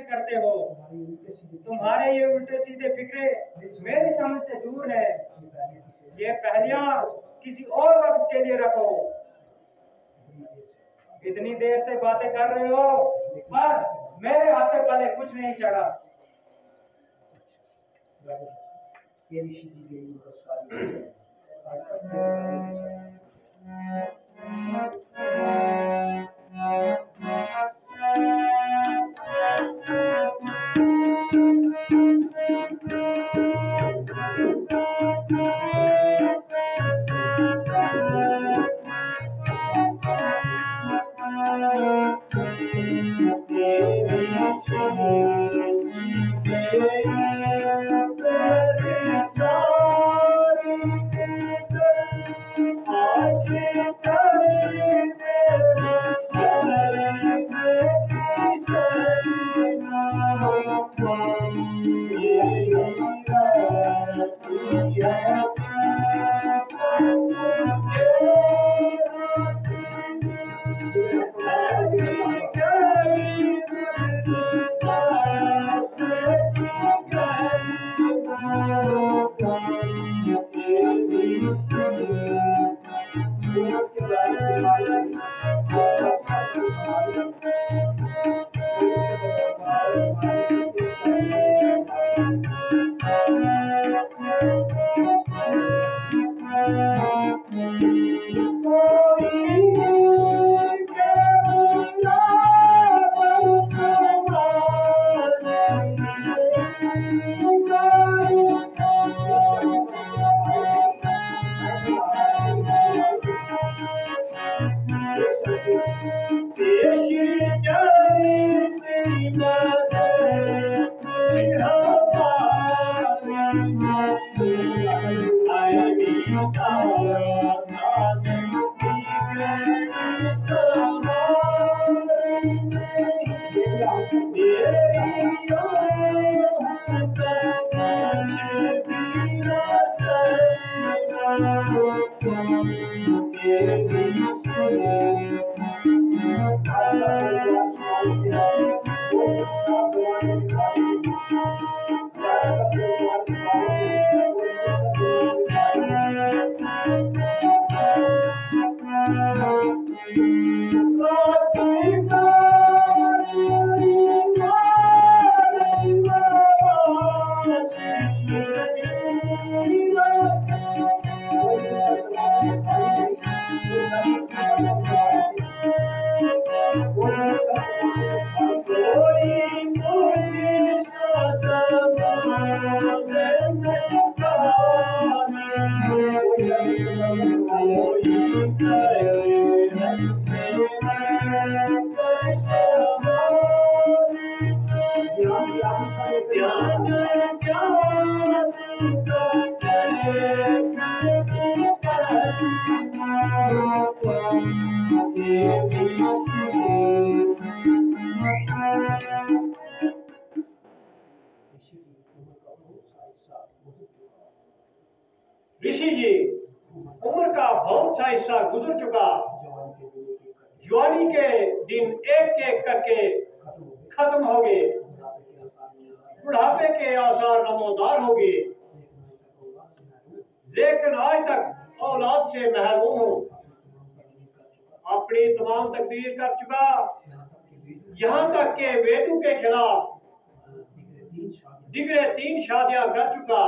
करते हो। तुम्हारे ये उल्टे सीधे फिक्रे मेरी समझ से दूर है। ये पहेलियां किसी और वक्त के लिए रखो। इतनी देर से बातें कर रहे हो पर मेरे हाथ से पहले कुछ नहीं चढ़ा। ऋषि जी, उम्र का बहुत सा हिस्सा गुजर चुका। जवानी के दिन एक एक करके खत्म हो गए। बुढ़ापे के आसार नमोदार हो गए। लेकिन आज तक औलाद से महरूम हूँ। अपनी तमाम तकदीर कर चुका। यहाँ तक के वेदों के खिलाफ दिगरे 3 शादियां कर चुका।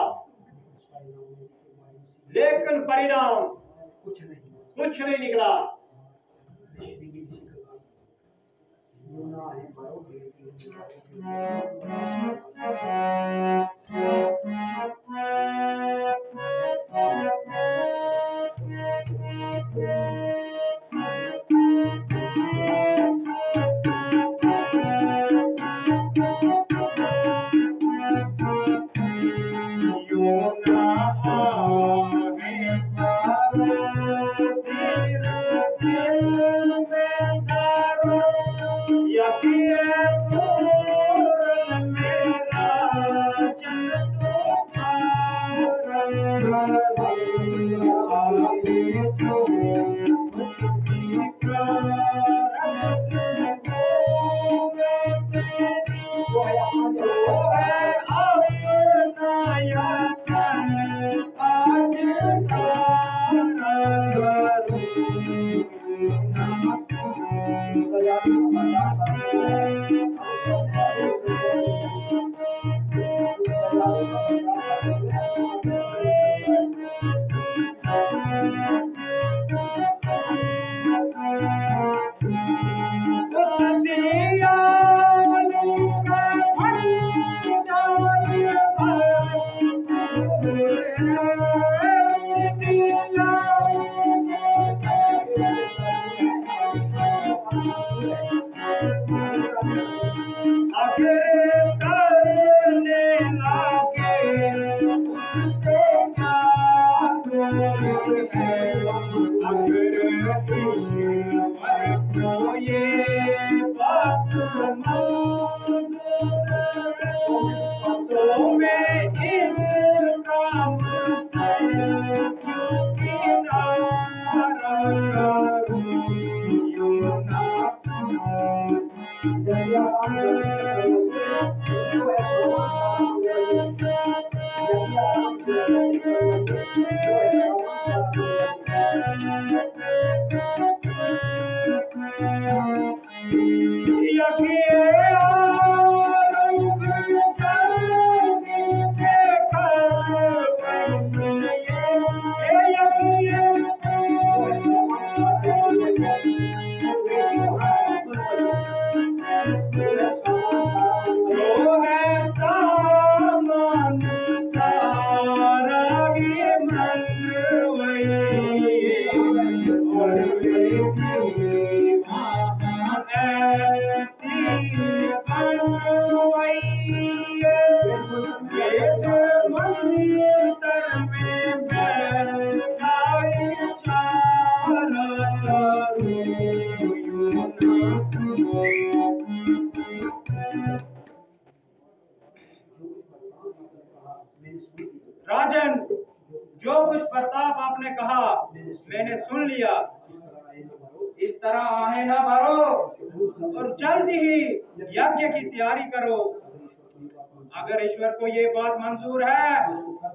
लेकिन परिणाम कुछ नहीं निकला। करने लगे उससे क्या दूर है। अगर ईश्वर को ये बात मंजूर है तो मैं इस काम से क्यों किनारा करूं। यूं ना जो है सामान सारा ये मन वही और ऐसी बनवाई ये जो मंतर में बैठा चारा राजन, जो कुछ प्रताप आपने कहा मैंने सुन लिया। इस तरह आहे ना भरो और जल्द ही यज्ञ की तैयारी करो। अगर ईश्वर को ये बात मंजूर है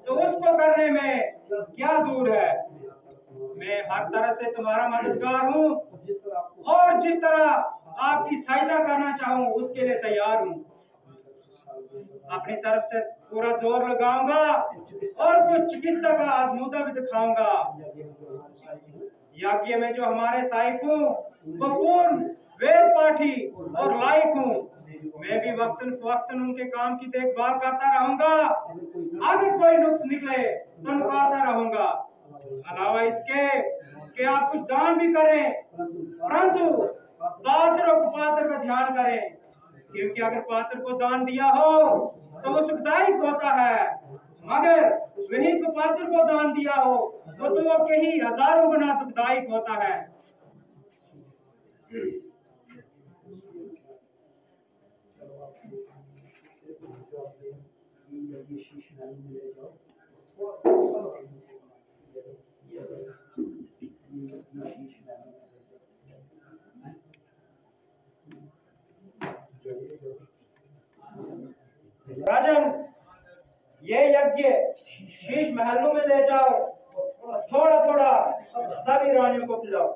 तो उसको करने में क्या दूर है। मैं हर तरह से तुम्हारा मददगार हूँ और जिस तरह आपकी सहायता करना चाहूँ उसके लिए तैयार हूँ। अपनी तरफ से पूरा जोर लगाऊंगा और कुछ चिकित्सा का आजमूदा भी दिखाऊंगा। यज्ञ में जो हमारे सहायक हूँ वो पूर्ण वेद पाठी और लायक हूँ। मैं भी वक्तन उनके काम की देखभाल करता रहूंगा। अगर कोई नुक्स निकले तो निकालता रहूंगा। अलावा इसके कि आप कुछ दान भी करें परंतु पात्र और कुपात्र का ध्यान करें, क्योंकि अगर पात्र को दान दिया हो तो वो सुखदायक होता है, मगर वही कुपात्र को दान दिया हो तो वो कहीं हजारों गुना दुखदायक होता है। राजन, ये यज्ञ शीश महलों में ले जाओ और थोड़ा थोड़ा सभी रानियों को खिलाओ।